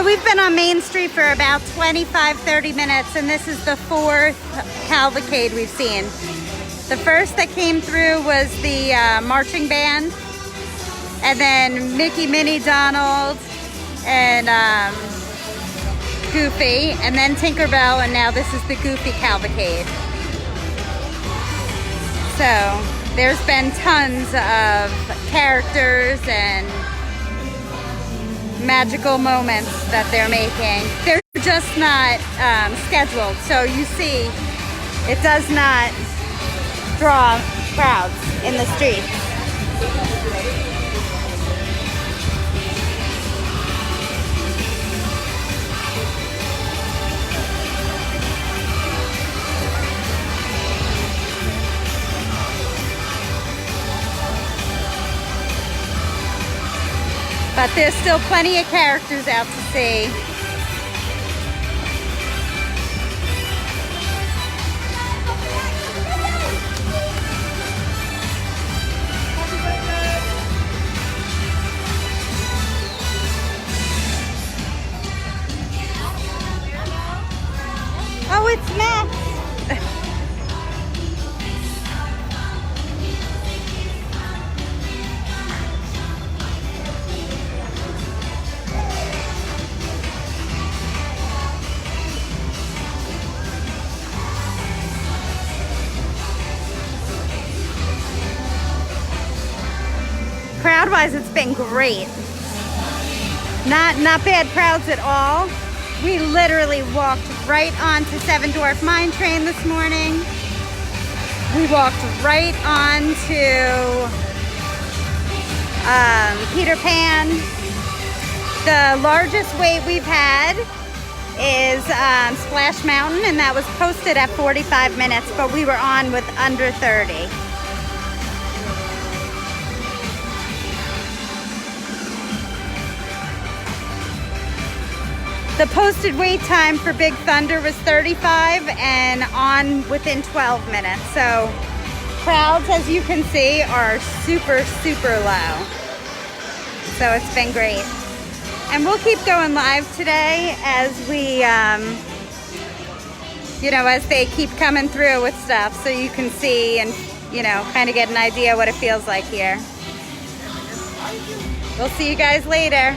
we've been on Main Street for about 25-30 minutes, and this is the fourth cavalcade we've seen. The first that came through was the marching band, and then Mickey, Minnie, Donald, and Goofy, and then Tinkerbell, and now this is the Goofy cavalcade. So there's been tons of characters and magical moments that they're making. They're just not scheduled, so you see it does not draw crowds in the streets. But there's still plenty of characters out to see. Oh, it's Max. Crowd-wise, it's been great. Not bad crowds at all. We literally walked right onto Seven Dwarf Mine Train this morning. We walked right onto Peter Pan. The largest wait we've had is Splash Mountain, and that was posted at 45 minutes, but we were on with under 30. The posted wait time for Big Thunder was 35 and on within 12 minutes. So crowds, as you can see, are super, super low. So it's been great. And we'll keep going live today as we, as they keep coming through with stuff, so you can see and, kind of get an idea what it feels like here. We'll see you guys later.